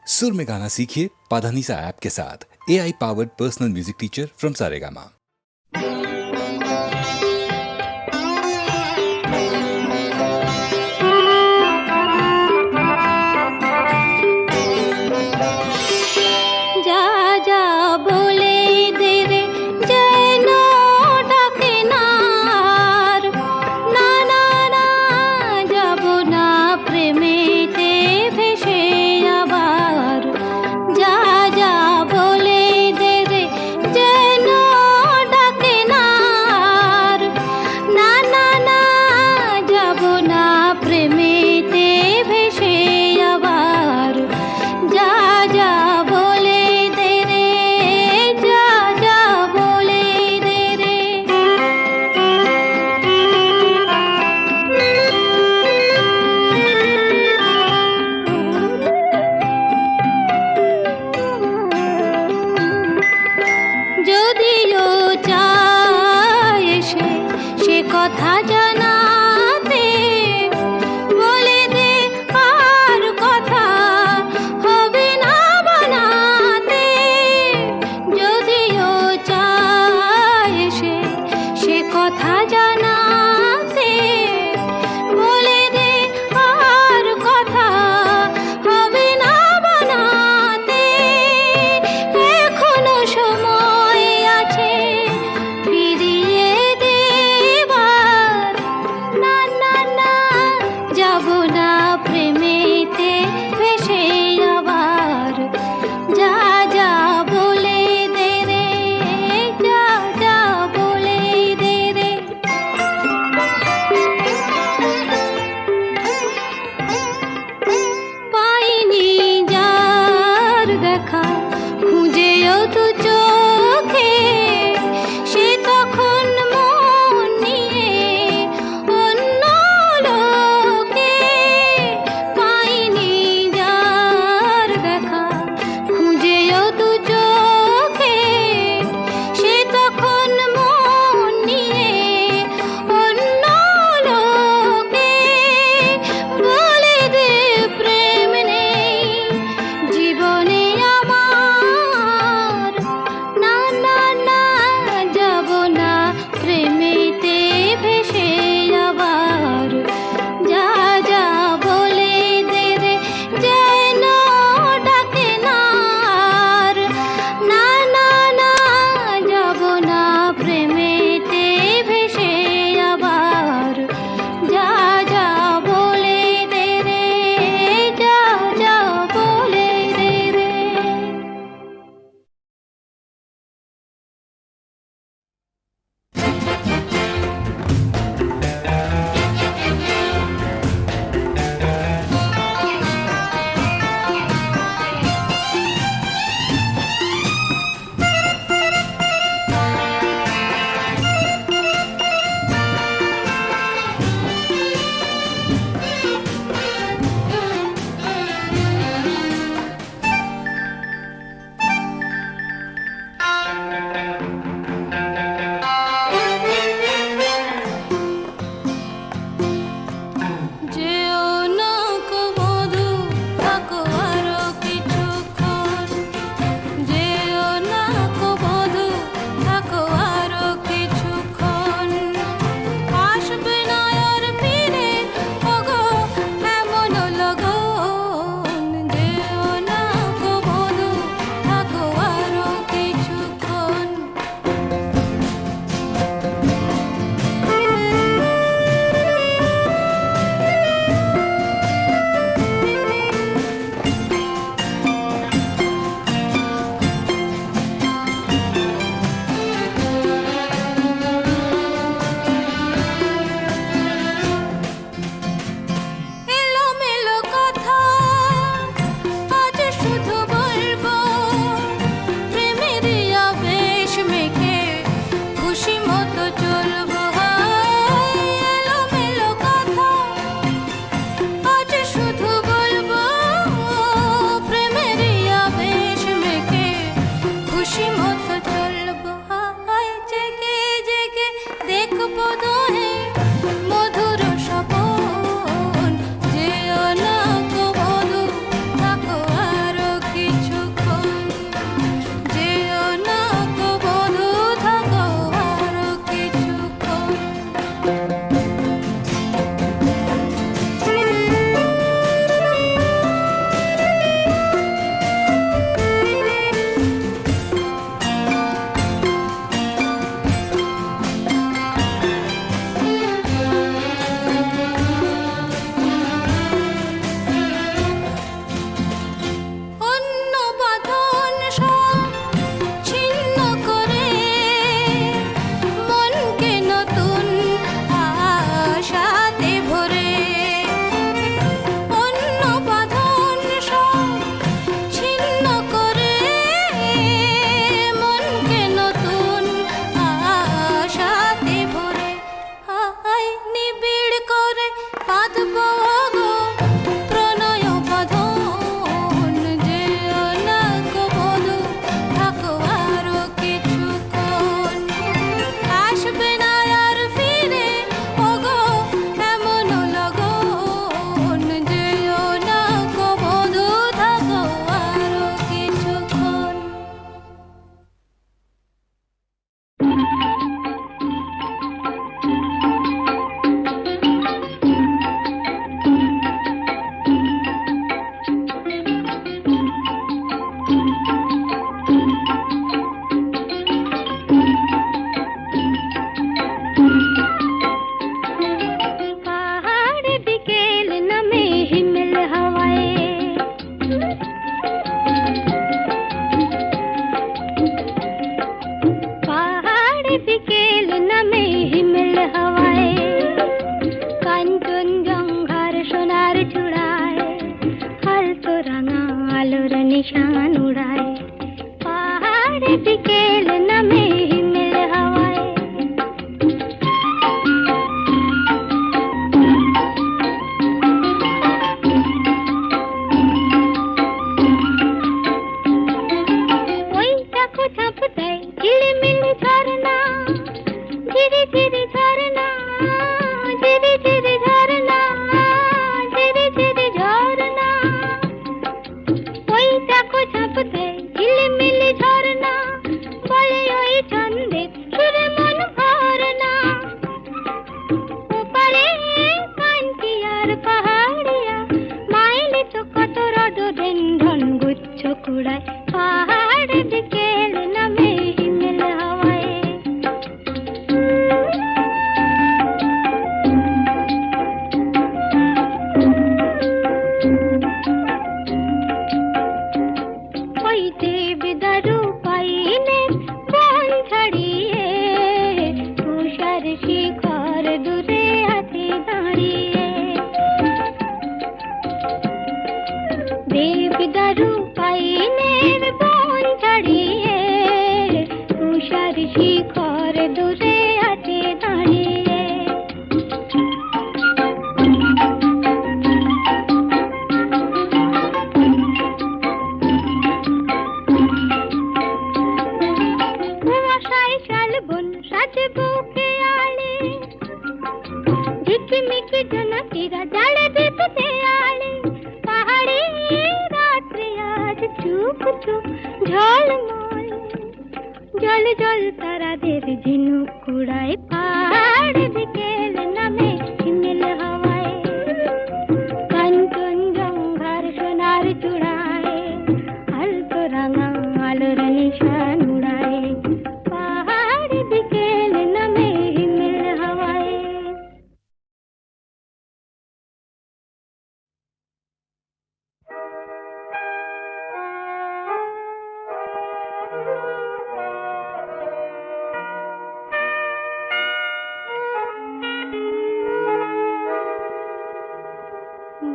सुर में गाना सीखिए पाधानीसा ऐप के साथ। AI powered personal music teacher from Saregama.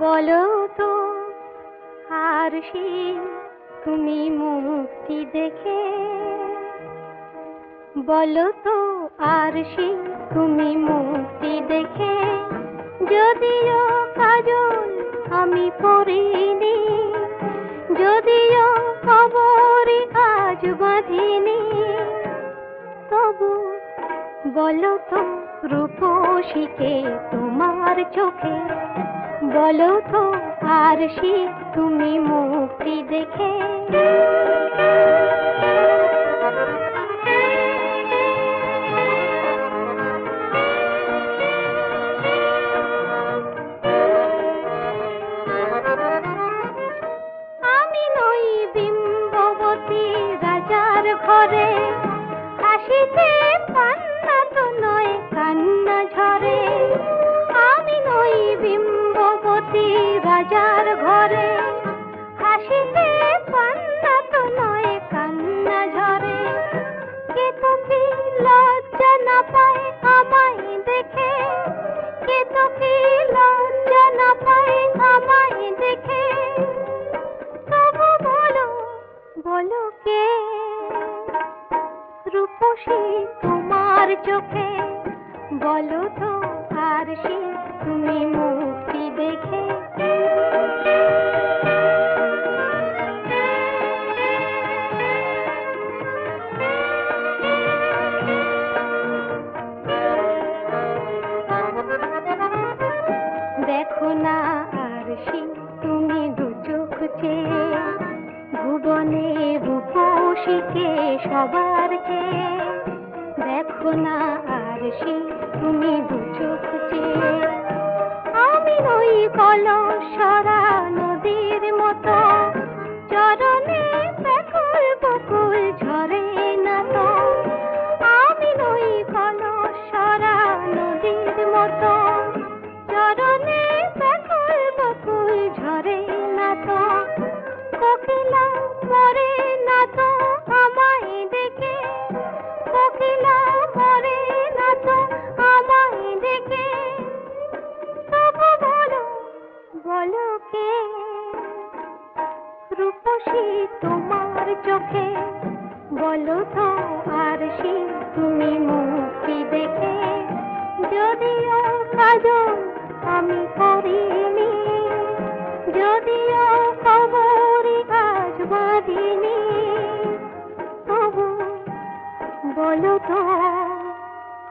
বলো তো আরশি তুমি মুক্তি দেখে, বলো তো আরশি তুমি মুক্তি দেখে, যদিও কাজল আমি পরিনি, যদিও কবরে আজ বাঁধিনি, তবু বলো তো রূপসীকে তোমার চোখে, বলো তো আরশি তুমি মুক্তি দেখে। আমি নই বিম্ববতী রাজার ঘরে, হাসিতে পান্না তো নয় কান্না ঝরে। আমি নই বিম্ববতী রাজার ঘরে, হাসিতে পান্না তো নয় কান্না ঝরে। কে তো কি লজ্জা না পায় আমায় দেখে, কে তো কি লজ্জা না পায় আমায় দেখে, তবু বলো বলো কে রূপসী তোমার চোখে, বলো তো আরশি তুমি মুক্তি দেখে। দেখো না আরশি তুমি দু চোখ চেয়ে, ভুবনে রূপসীকে সবার চেয়ে। দেখো না আরশি তুমি দু চোখ চেয়ে, আমি নই কলসরা নদীর মতো, চরণে ব্যাকুল বকুল ঝরে না তো। আমি নই কলসরা নদীর মতো, চরণে ব্যাকুল বকুল ঝরে না তো। কোকিলা মরে না তো আমায় দেখে, কোকিলা মরে না তো আমায় দেখে, তবু বলো বলো কে রূপসী তোমার চোখে, বলো তো আর সে তুমি মুক্তি দেখে, যদিও কাজল আমি করিনি, যদিও খবরই আজ বাঁধিনি, তবু বলো তো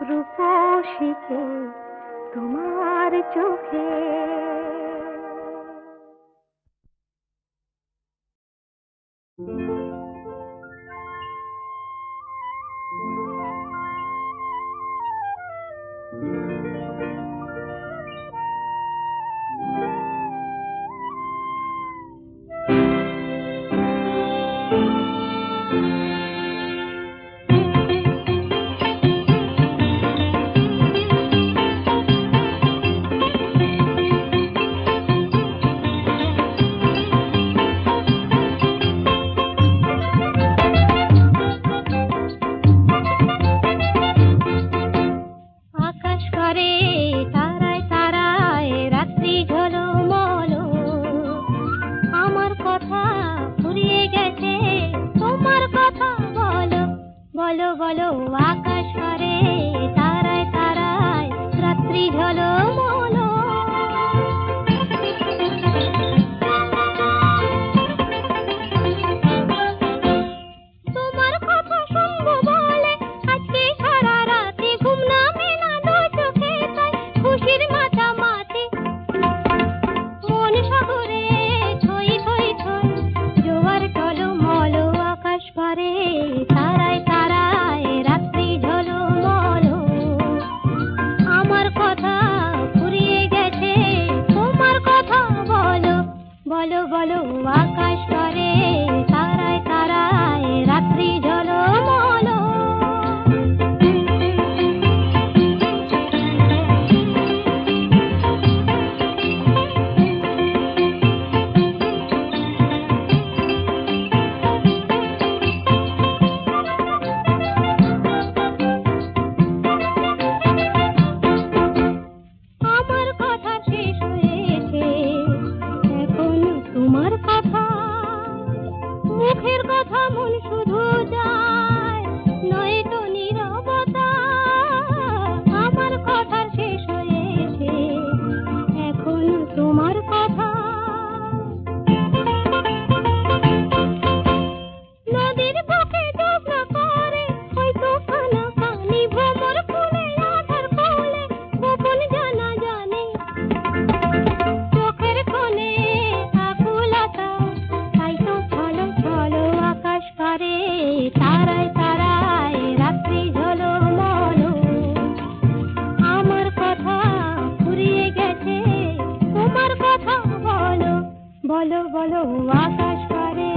রূপসীকে তোমার চোখে। বলো বলো আকাশ করে তারায় তারায় রাত্রি ঝলমলো, তোমার কথা শুনবো বলে আজকে সারা রাতে ঘুম নামে না দু চোখে, তাই খুশির মাতামাতি মন সাগরে থই থই থই জোয়ার টলমল, আকাশ করে তারায় তারায় রাত্রি ঝলমল, আমার কথা ফুরিয়ে গেছে তোমার কথা বলো, বলো বলো আকাশ করে তারায় তারায় রাত্রি ঝলমল। আমার কথা শেষ হয়েছে, এখন তোমার কথা, মুখের কথা মন শুধু যায় নয়তো নীরবতা, আমার কথা শেষ হয়েছে, এখন তোমার কথা। নদীর বুকে জ্যোৎস্না করে হয়তো কানাকানি, ভ্রমর ফুলে আধার কোলে গোপন জানা জানে, চোখের কোণে আকুলতা তাই তো ছলো ছলো, আকাশ করে তারায় তারায় রাত্রি ঝলমল, আমার কথা ফুরিয়ে গেছে তোমার কথা বলো, বলো বলো আকাশ করে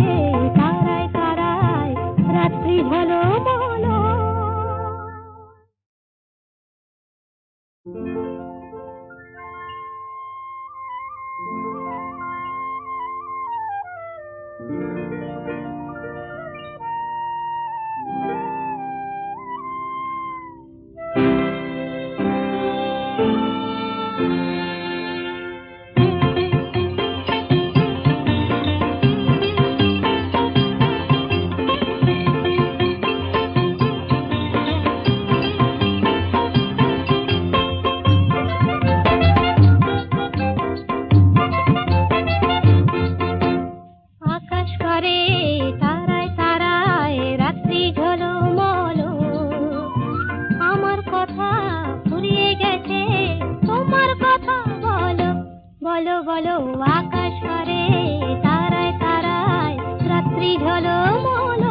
তারায় তারায় রাত্রি ঝলমল। আকাশ করে তারায় তারায় রাত্রি ঝলমল, আমার কথা ফুরিয়ে গেছে তোমার কথা বলো, বলো বলো আকাশ করে তারায় তারায় রাত্রি ঝলমল।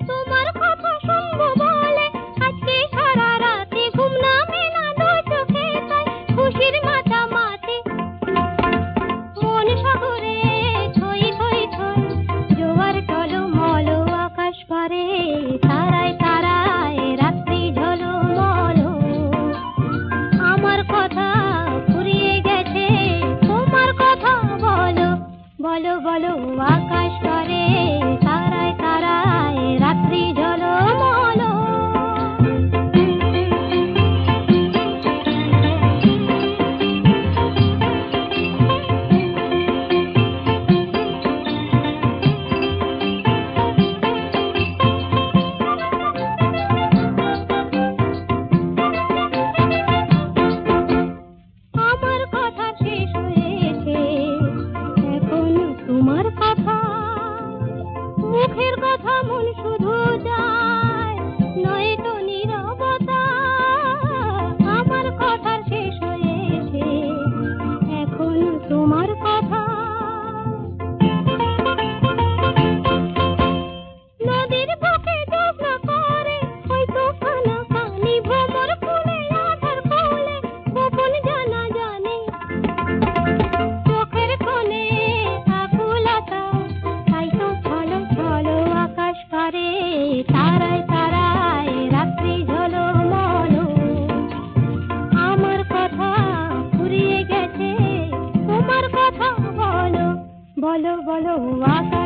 তোমার কথা শুনবো বলে আজকে সারা রাতে ঘুম নামে না দু চোখে, তাই খুশির মাতামাতি মন সাগরে থই থই থই জোয়ার টলমল, আকাশ করে তারায় তারায় রাত্রি বলো বলো আকাশ করে তারায় তারায় রাত্রি ঝলমলো। আমার কথা শেষ হয়েছে, এখন তোমার কথা। মুখের কথা মন শুধু যায়, নয়তো নীরবতা। আমার কথা শেষ হয়েছে, এখন তোমার কথা। নদীর বুকে জ্যোৎস্না করে, হয়তো কানাকানি ভ্রমর ফুলে আধার কোলে গোপন জানা জানে। চোখের কোণে আকুলতা, তাই তো ছলো ছলো আকাশ করে তারায় তারায় রাত্রি ঝলমলো। আমার কথা ফুরিয়ে গেছে, তোমার কথা বলো বলো বলো আকাশ